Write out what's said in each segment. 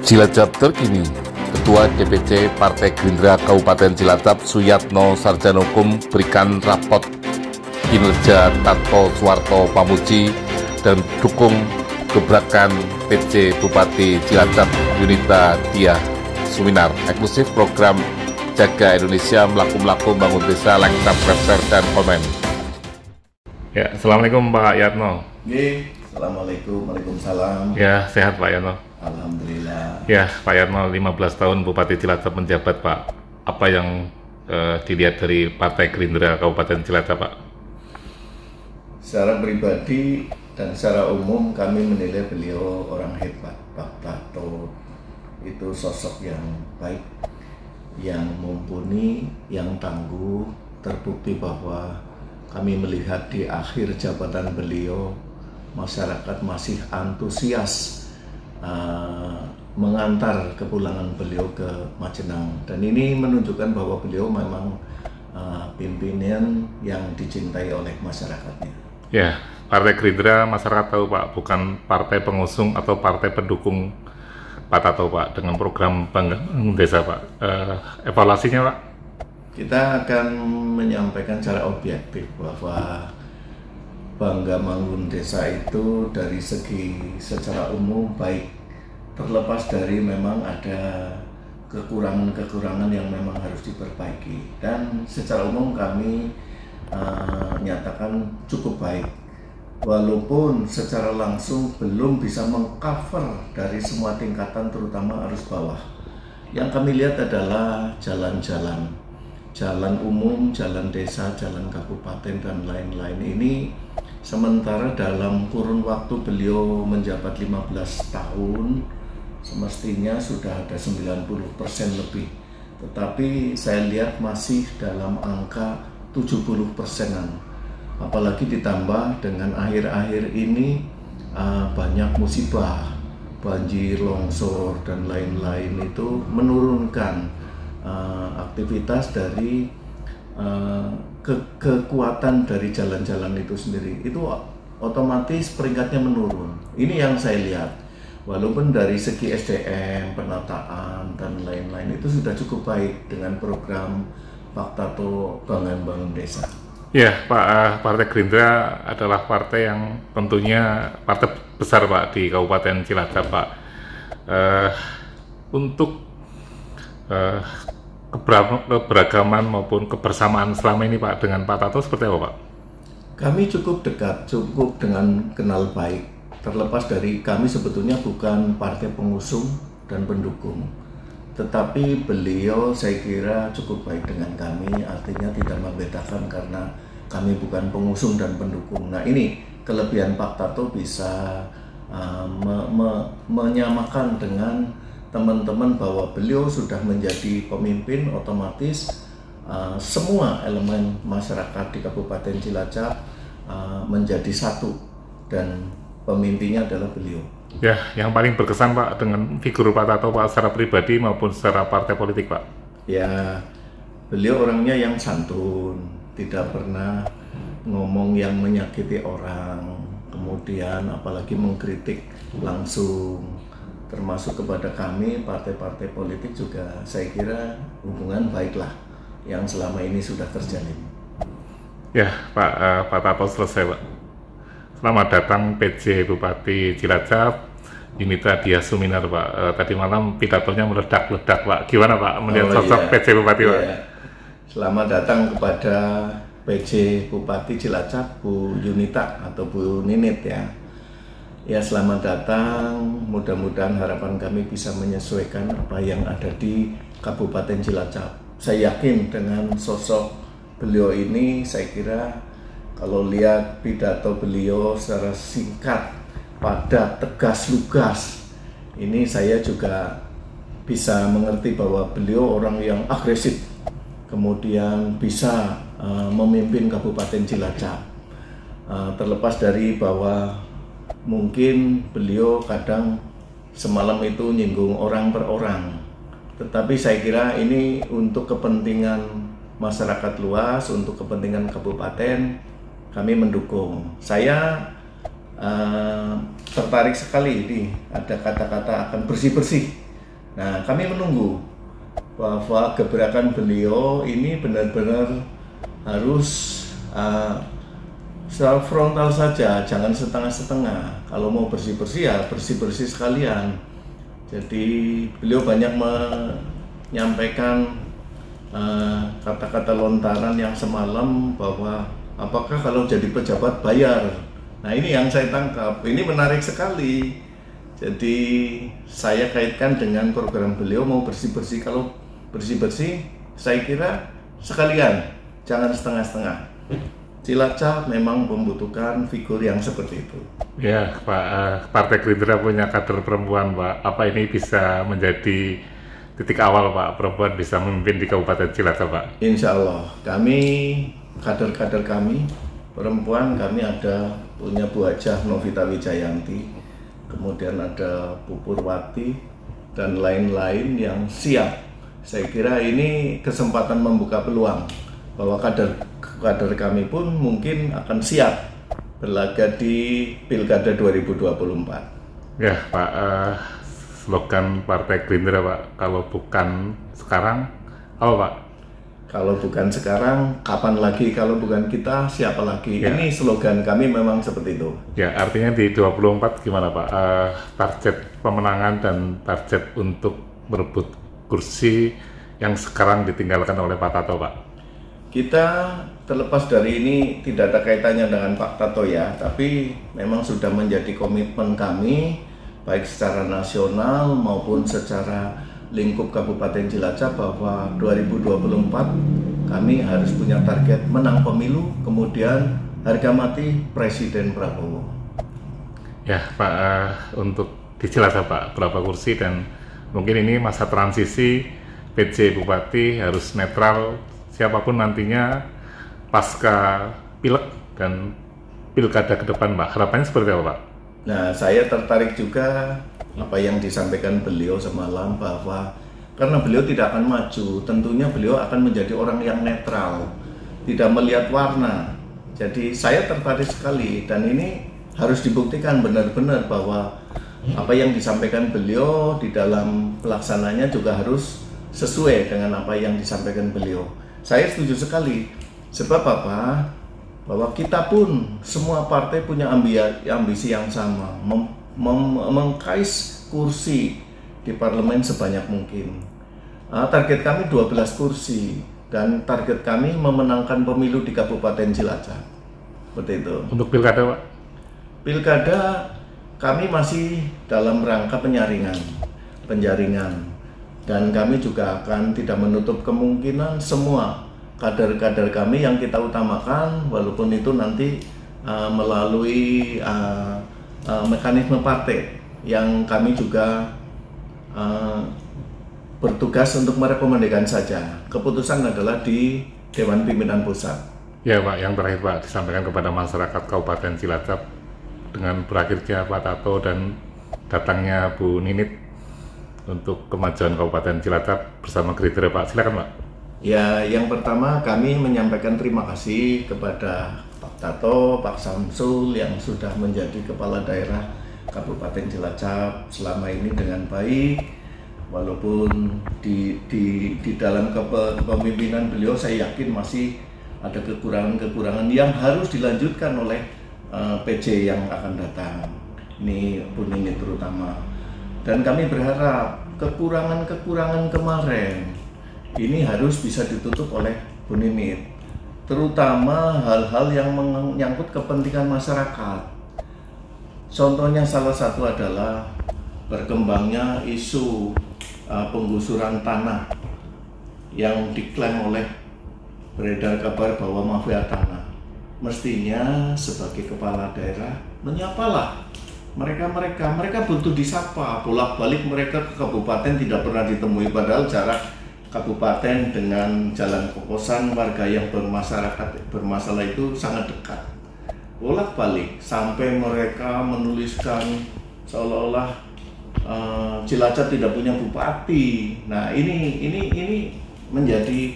Cilacap terkini, Ketua DPC Partai Gerindra Kabupaten Cilacap Suyatno Sarjanokum berikan rapot kinerja Tato Suwarto Pamuji dan dukung gebrakan PC Bupati Cilacap Yunita Diah Suminar. Eksklusif program Jaga Indonesia Melaku-Melaku Bangun Desa, like, subscribe, share, dan komen. Ya, Assalamualaikum Pak Yatno. Assalamualaikum, Waalaikumsalam. Ya, sehat Pak Yatno. Alhamdulillah. Ya, Pak Yatno, 15 tahun Bupati Cilacap menjabat, Pak. Apa yang dilihat dari Partai Gerindra Kabupaten Cilacap, Pak? Secara pribadi dan secara umum kami menilai beliau orang hebat. Pak Tato itu sosok yang baik, yang mumpuni, yang tangguh. Terbukti bahwa kami melihat di akhir jabatan beliau, masyarakat masih antusias mengantar kepulangan beliau ke Majenang, dan ini menunjukkan bahwa beliau memang pimpinan yang dicintai oleh masyarakatnya. Ya, Partai Gerindra masyarakat tahu Pak, bukan partai pengusung atau partai pendukung Pak Tato Pak, dengan program Bangun Desa Pak. Evaluasinya Pak? Kita akan menyampaikan secara objektif bahwa Bangga Bangun Desa itu dari segi secara umum baik, terlepas dari memang ada kekurangan-kekurangan yang memang harus diperbaiki, dan secara umum kami nyatakan cukup baik, walaupun secara langsung belum bisa mengcover dari semua tingkatan, terutama arus bawah. Yang kami lihat adalah jalan-jalan, jalan umum, jalan desa, jalan kabupaten, dan lain-lain ini. Sementara dalam kurun waktu beliau menjabat 15 tahun, semestinya sudah ada 90% lebih. Tetapi saya lihat masih dalam angka 70%-an. Apalagi ditambah dengan akhir-akhir ini banyak musibah, banjir, longsor, dan lain-lain, itu menurunkan aktivitas dari kekuatan dari jalan-jalan itu sendiri. Itu otomatis peringkatnya menurun. Ini yang saya lihat. Walaupun dari segi SDM, penataan, dan lain-lain itu sudah cukup baik dengan program Pak Tato Bangun Desa. Ya, Pak, Partai Gerindra adalah partai yang tentunya partai besar Pak di Kabupaten Cilacap Pak. Untuk keberagaman maupun kebersamaan selama ini Pak dengan Pak Tato seperti apa Pak? Kami cukup dekat, cukup dengan kenal baik. Terlepas dari kami sebetulnya bukan partai pengusung dan pendukung, tetapi beliau saya kira cukup baik dengan kami, artinya tidak membedakan karena kami bukan pengusung dan pendukung. Nah, ini kelebihan Pak Tato bisa menyamakan dengan teman-teman bahwa beliau sudah menjadi pemimpin, otomatis semua elemen masyarakat di Kabupaten Cilacap menjadi satu, dan pemimpinnya adalah beliau. Ya, yang paling berkesan Pak dengan figur Pak Tato Pak secara pribadi maupun secara partai politik Pak? Ya, beliau orangnya yang santun, tidak pernah ngomong yang menyakiti orang, kemudian apalagi mengkritik langsung, termasuk kepada kami partai-partai politik juga. Saya kira hubungan baiklah yang selama ini sudah terjalin. Ya Pak, Pak Tato selesai Pak. Selamat datang PC Bupati Cilacap Yunita Diah Suminar Pak. Tadi malam pidatonya meledak-ledak Pak. Gimana Pak melihat sosok PC Bupati Pak? Selamat datang kepada PC Bupati Cilacap, Bu Yunita atau Bu Ninit ya. Ya, selamat datang. Mudah-mudahan harapan kami bisa menyesuaikan apa yang ada di Kabupaten Cilacap. Saya yakin dengan sosok beliau ini, saya kira kalau lihat pidato beliau secara singkat, padat, tegas, lugas, ini saya juga bisa mengerti bahwa beliau orang yang agresif, kemudian bisa memimpin Kabupaten Cilacap. Terlepas dari bahwa mungkin beliau kadang semalam itu nyinggung orang per orang, tetapi saya kira ini untuk kepentingan masyarakat luas, untuk kepentingan kabupaten, kami mendukung. Saya tertarik sekali ini ada kata-kata akan bersih-bersih Nah, kami menunggu bahwa gebrakan beliau ini benar-benar harus secara frontal saja, jangan setengah-setengah. Kalau mau bersih-bersih ya bersih-bersih sekalian. Jadi beliau banyak menyampaikan kata-kata lontaran yang semalam bahwa apakah kalau jadi pejabat bayar. Nah, ini yang saya tangkap, ini menarik sekali. Jadi saya kaitkan dengan program beliau mau bersih-bersih. Kalau bersih-bersih saya kira sekalian, jangan setengah-setengah. Cilacap memang membutuhkan figur yang seperti itu. Ya Pak, Partai Gerindra punya kader perempuan Pak, apa ini bisa menjadi titik awal Pak, perempuan bisa memimpin di Kabupaten Cilacap Pak? Insya Allah, kami, kader-kader kami, perempuan kami ada punya Bu Hajah Novita Wijayanti, kemudian ada Bu Purwati, dan lain-lain yang siap. Saya kira ini kesempatan membuka peluang bahwa kader kami pun mungkin akan siap berlaga di Pilkada 2024. Ya Pak, slogan Partai Gerindra Pak, kalau bukan sekarang, apa Pak? Kalau bukan sekarang, kapan lagi? Kalau bukan kita, siapa lagi? Ya. Ini slogan kami memang seperti itu. Ya, artinya di 24 gimana Pak? Target pemenangan dan target untuk merebut kursi yang sekarang ditinggalkan oleh Pak Tato Pak? Kita terlepas dari ini tidak ada kaitannya dengan Pak Tato ya, tapi memang sudah menjadi komitmen kami baik secara nasional maupun secara lingkup Kabupaten Cilacap bahwa 2024 kami harus punya target menang pemilu, kemudian harga mati Presiden Prabowo. Ya Pak, untuk di Cilacap Pak, berapa kursi dan mungkin ini masa transisi PJ Bupati harus netral siapapun nantinya pasca pilek dan pilkada ke depan Pak, harapannya seperti apa Pak? Nah, saya tertarik juga apa yang disampaikan beliau semalam bahwa karena beliau tidak akan maju, tentunya beliau akan menjadi orang yang netral, tidak melihat warna. Jadi saya tertarik sekali dan ini harus dibuktikan benar-benar bahwa apa yang disampaikan beliau di dalam pelaksananya juga harus sesuai dengan apa yang disampaikan beliau. Saya setuju sekali. Sebab apa? Bahwa kita pun semua partai punya ambisi yang sama, mengkais kursi di parlemen sebanyak mungkin. Target kami 12 kursi dan target kami memenangkan pemilu di Kabupaten Cilacap. Seperti itu. Untuk pilkada Pak? Pilkada kami masih dalam rangka penjaringan dan kami juga akan tidak menutup kemungkinan semua kader-kader kami yang kita utamakan, walaupun itu nanti melalui mekanisme partai yang kami juga bertugas untuk merekomendasikan saja. Keputusan adalah di Dewan Pimpinan Pusat. Ya Pak, yang terakhir Pak, disampaikan kepada masyarakat Kabupaten Cilacap dengan berakhirnya Pak Tato dan datangnya Bu Ninit untuk kemajuan Kabupaten Cilacap bersama Gerindra Pak. Silakan Pak. Ya, yang pertama kami menyampaikan terima kasih kepada Pak Tato, Pak Samsul yang sudah menjadi kepala daerah Kabupaten Cilacap selama ini dengan baik. Walaupun di dalam kepemimpinan beliau saya yakin masih ada kekurangan-kekurangan yang harus dilanjutkan oleh PJ yang akan datang. Ini pun ini terutama. Dan kami berharap kekurangan-kekurangan kemarin ini harus bisa ditutup oleh Bu Ninit, terutama hal-hal yang menyangkut kepentingan masyarakat. Contohnya salah satu adalah berkembangnya isu penggusuran tanah yang diklaim oleh beredar kabar bahwa mafia tanah. Mestinya sebagai kepala daerah menyapalah mereka butuh disapa, bolak-balik mereka ke kabupaten tidak pernah ditemui, padahal jarak kabupaten dengan jalan kokosan warga yang bermasalah itu sangat dekat. Bolak-balik sampai mereka menuliskan seolah-olah Cilacap tidak punya bupati. Nah, ini menjadi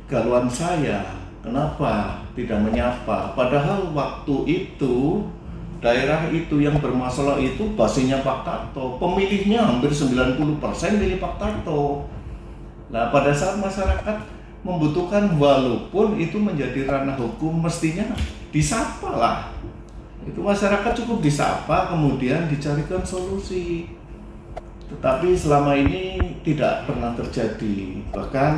kegaluan saya. Kenapa tidak menyapa? Padahal waktu itu daerah itu yang bermasalah itu basisnya Pak Tarto, pemilihnya hampir 90% milih Pak Tarto. Nah, pada saat masyarakat membutuhkan, walaupun itu menjadi ranah hukum, mestinya disapa lah. Itu masyarakat cukup disapa, kemudian dicarikan solusi. Tetapi selama ini tidak pernah terjadi. Bahkan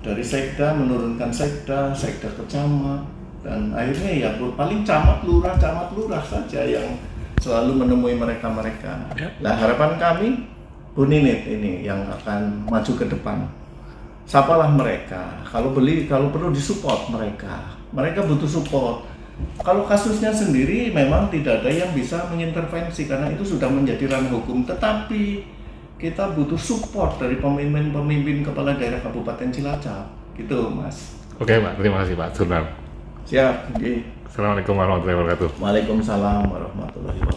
dari sekda menurunkan sekda ke camat, dan akhirnya ya paling camat lurah saja yang selalu menemui mereka. Nah, harapan kami Bu Ninit ini yang akan maju ke depan, sapalah mereka, kalau perlu disupport mereka butuh support. Kalau kasusnya sendiri memang tidak ada yang bisa mengintervensi karena itu sudah menjadi ranah hukum, tetapi kita butuh support dari pemimpin kepala daerah Kabupaten Cilacap, gitu Mas. Oke Pak, terima kasih Pak Jurnal. Siap. Okay. Assalamualaikum warahmatullahi wabarakatuh. Waalaikumsalam warahmatullahi wabarakatuh.